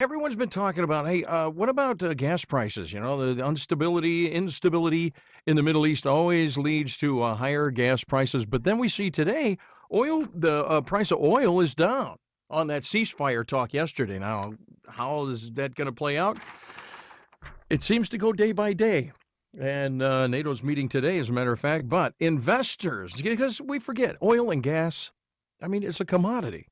Everyone's been talking about, hey, what about gas prices? You know, the instability in the Middle East always leads to higher gas prices. But then we see today, the price of oil is down on that ceasefire talk yesterday. Now, how is that going to play out? It seems to go day by day. And NATO's meeting today, as a matter of fact. But investors, because we forget, oil and gas, I mean, it's a commodity.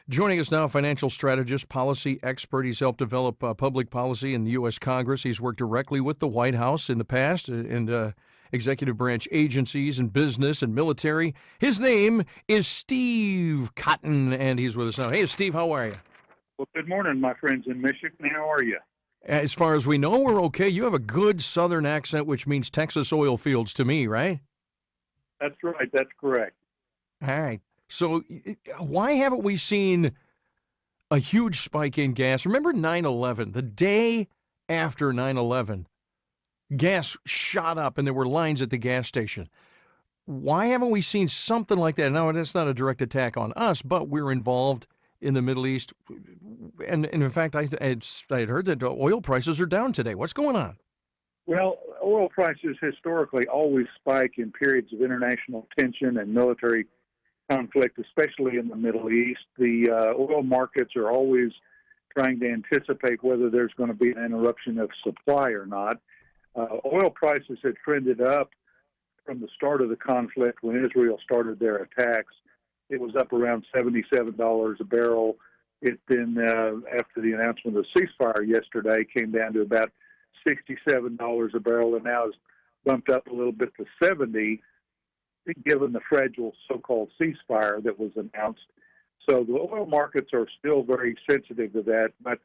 Joining us now, financial strategist, policy expert. He's helped develop public policy in the U.S. Congress. He's worked directly with the White House in the past and executive branch agencies and business and military. His name is Steve Cotton, and he's with us now. Hey, Steve, how are you? Well, good morning, my friends in Michigan. How are you? As far as we know, we're okay. You have a good Southern accent, which means Texas oil fields to me, right? That's right. That's correct. All right. So why haven't we seen a huge spike in gas? Remember 9/11, the day after 9/11, gas shot up and there were lines at the gas station. Why haven't we seen something like that? Now, that's not a direct attack on us, but we're involved in the Middle East. And in fact, I had heard that oil prices are down today. What's going on? Well, oil prices historically always spike in periods of international tension and military conflict, especially in the Middle East. The oil markets are always trying to anticipate whether there's going to be an interruption of supply or not. Oil prices had trended up from the start of the conflict when Israel started their attacks. It was up around $77 a barrel. It then, after the announcement of the ceasefire yesterday, came down to about $67 a barrel, and now has bumped up a little bit to $70, given the fragile so-called ceasefire that was announced. So the oil markets are still very sensitive to that. But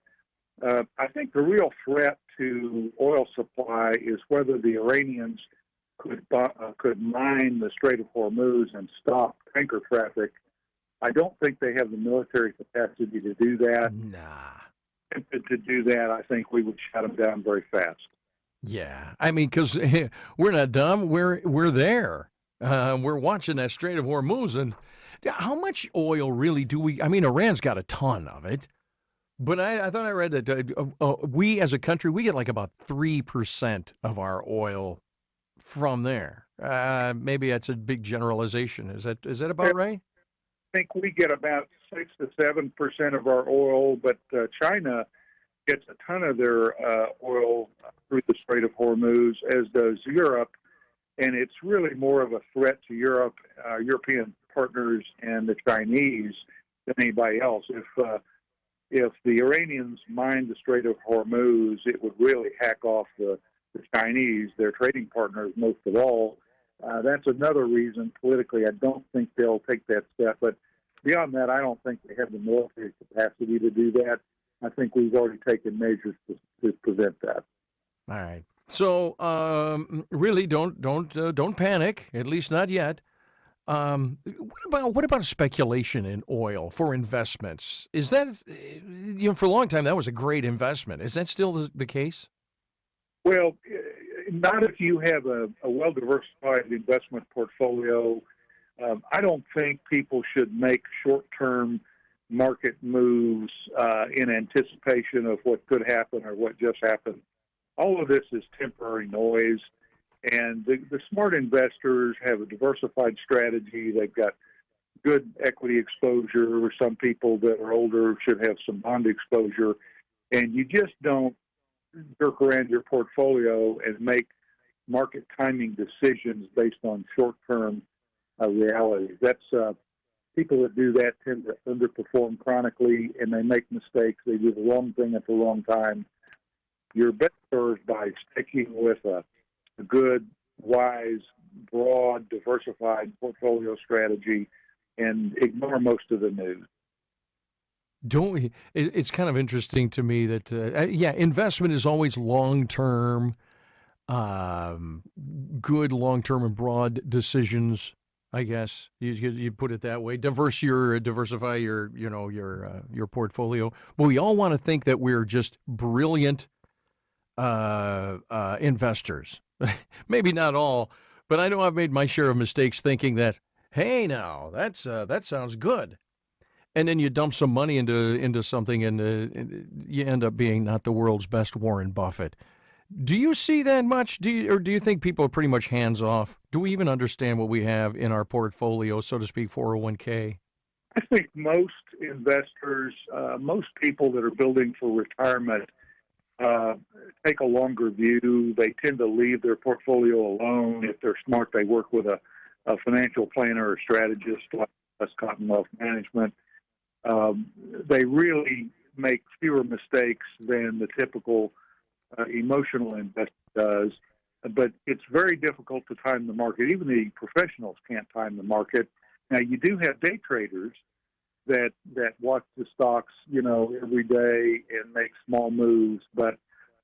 I think the real threat to oil supply is whether the Iranians could mine the Strait of Hormuz and stop tanker traffic. I don't think they have the military capacity to do that. Nah. To do that, I think we would shut them down very fast. Yeah, I mean, because we're not dumb. We're there. We're watching that Strait of Hormuz, and how much oil really do we? I mean, Iran's got a ton of it, but I thought I read that we as a country we get like about 3% of our oil from there. Maybe that's a big generalization. Is that about right? I think we get about 6 to 7% of our oil, but China gets a ton of their oil through the Strait of Hormuz, as does Europe, and it's really more of a threat to European partners and the Chinese than anybody else. If the Iranians mined the Strait of Hormuz, it would really hack off the Chinese, their trading partners, most of all. That's another reason politically I don't think they'll take that step. But beyond that, I don't think they have the military capacity to do that. I think we've already taken measures to prevent that. All right. So really, don't panic. At least not yet. What about speculation in oil for investments? Is that for a long time that was a great investment? Is that still the case? Well, not if you have a well-diversified investment portfolio. I don't think people should make short-term market moves in anticipation of what could happen or what just happened. All of this is temporary noise, and the smart investors have a diversified strategy. They've got good equity exposure. Some people that are older should have some bond exposure, and you just don't jerk around your portfolio and make market timing decisions based on short-term realities. That's people that do that tend to underperform chronically, and they make mistakes. They do the wrong thing at the wrong time. You're best served by sticking with a good, wise, broad, diversified portfolio strategy and ignore most of the news. It's kind of interesting to me that investment is always long-term, good long-term and broad decisions. I guess you put it that way. Diversify your portfolio. But we all want to think that we're just brilliant investors. Maybe not all, but I know I've made my share of mistakes thinking that, hey, now that sounds good. and then you dump some money into something, and you end up being not the world's best Warren Buffett. Do you see that much? Or do you think people are pretty much hands off? Do we even understand what we have in our portfolio, so to speak, 401k? I think most investors, most people that are building for retirement, uh, take a longer view. They tend to leave their portfolio alone. If they're smart, they work with a financial planner or strategist like Cotton Wealth Management. They really make fewer mistakes than the typical emotional investor does. But it's very difficult to time the market. Even the professionals can't time the market. Now, you do have day traders that watch the stocks, every day and make small moves, but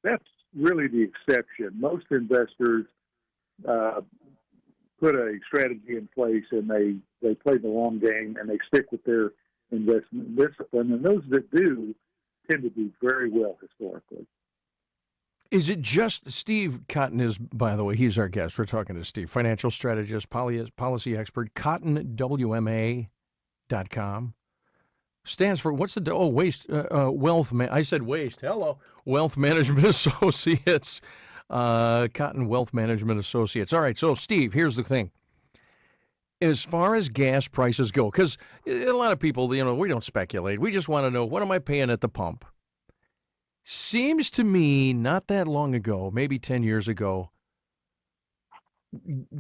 that's really the exception. Most investors uh, put a strategy in place, and they play the long game, and they stick with their investment discipline. And those that do tend to do very well historically. Is it just Steve Cotton is, by the way, he's our guest. We're talking to Steve, financial strategist, policy expert, cottonwma.com. Stands for what's the waste wealth I said waste. Hello, Wealth Management Associates, Cotton Wealth Management Associates. All right, so Steve, here's the thing. As far as gas prices go, because a lot of people, we don't speculate. We just want to know, what am I paying at the pump? Seems to me not that long ago, maybe 10 years ago,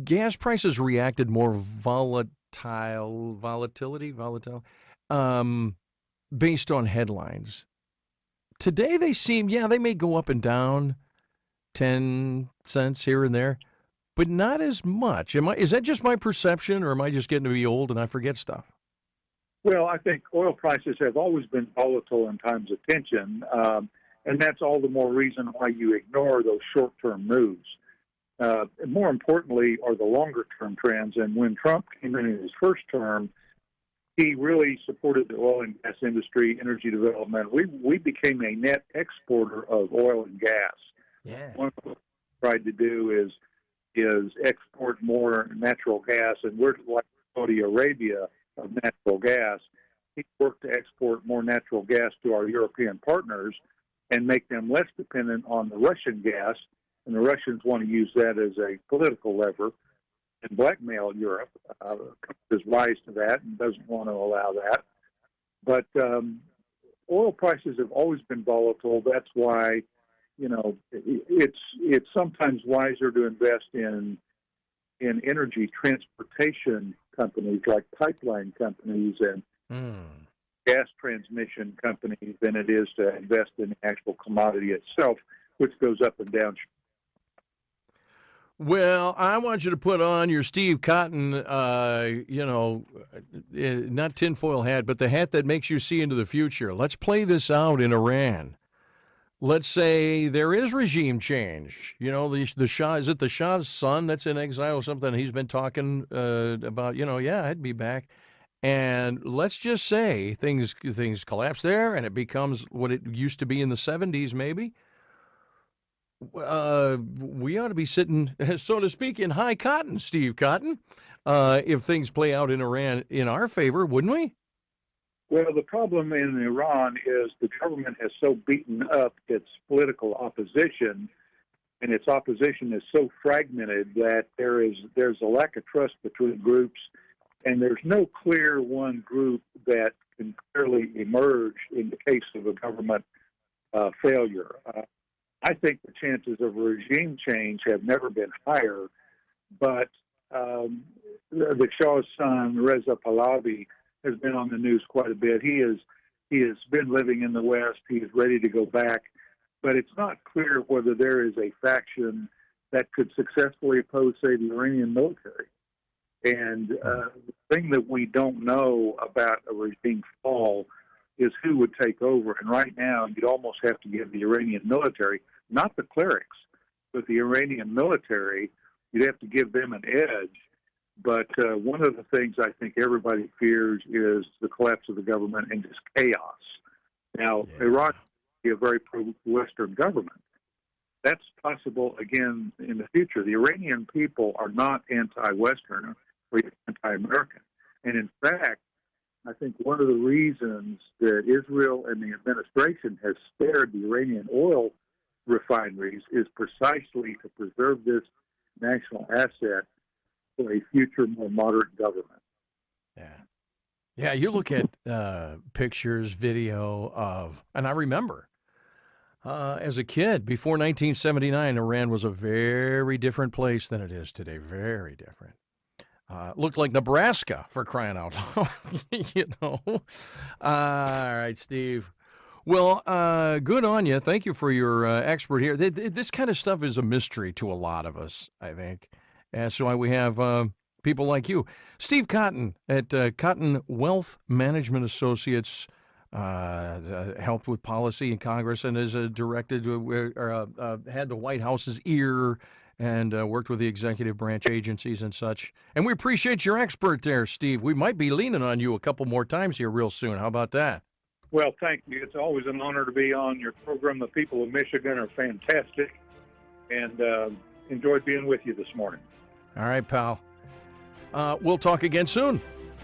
gas prices reacted more volatile, um, based on headlines. Today they seem, they may go up and down 10 cents here and there, but not as much. Is that just my perception, or am I just getting to be old and I forget stuff? Well, I think oil prices have always been volatile in times of tension, and that's all the more reason why you ignore those short-term moves. More importantly are the longer-term trends, and when Trump came in his first term, he really supported the oil and gas industry, energy development. We became a net exporter of oil and gas. Yeah. One of what we tried to do is export more natural gas, and we're like Saudi Arabia of natural gas. He worked to export more natural gas to our European partners and make them less dependent on the Russian gas, and the Russians want to use that as a political lever and blackmail Europe. Is wise to that and doesn't want to allow that. But oil prices have always been volatile. That's why, it's sometimes wiser to invest in energy transportation companies like pipeline companies and gas transmission companies than it is to invest in the actual commodity itself, which goes up and down. Well, I want you to put on your Steve Cotton, not tinfoil hat, but the hat that makes you see into the future. Let's play this out in Iran. Let's say there is regime change. The Shah, is it the Shah's son that's in exile or something? He's been talking about, I'd be back. And let's just say things collapse there, and it becomes what it used to be in the 70s, maybe. We ought to be sitting, so to speak, in high cotton, Steve Cotton, if things play out in Iran in our favor, wouldn't we? Well, the problem in Iran is the government has so beaten up its political opposition, and its opposition is so fragmented that there's a lack of trust between groups, and there's no clear one group that can clearly emerge in the case of a government failure. I think the chances of regime change have never been higher, but the Shah's son, Reza Pahlavi, has been on the news quite a bit. He has been living in the West. He is ready to go back, but it's not clear whether there is a faction that could successfully oppose, say, the Iranian military. And the thing that we don't know about a regime fall is who would take over. And right now, you'd almost have to give the Iranian military, not the clerics, but the Iranian military, you'd have to give them an edge. But one of the things I think everybody fears is the collapse of the government and just chaos. Now, Iran is a very pro-Western government. That's possible again in the future. The Iranian people are not anti-Western or anti-American. And in fact, I think one of the reasons that Israel and the administration has spared the Iranian oil refineries is precisely to preserve this national asset for a future, more moderate government. Yeah. Yeah, you look at pictures, video of, and I remember as a kid, before 1979, Iran was a very different place than it is today. Very different. Looked like Nebraska, for crying out loud. you know. All right, Steve. Well, good on you. Thank you for your expert here. This kind of stuff is a mystery to a lot of us, I think. That's why we have people like you. Steve Cotton at Cotton Wealth Management Associates helped with policy in Congress and is directed had the White House's ear and worked with the executive branch agencies and such. And we appreciate your expert there, Steve. We might be leaning on you a couple more times here real soon. How about that? Well, thank you. It's always an honor to be on your program. The people of Michigan are fantastic, and enjoyed being with you this morning. All right, pal. We'll talk again soon.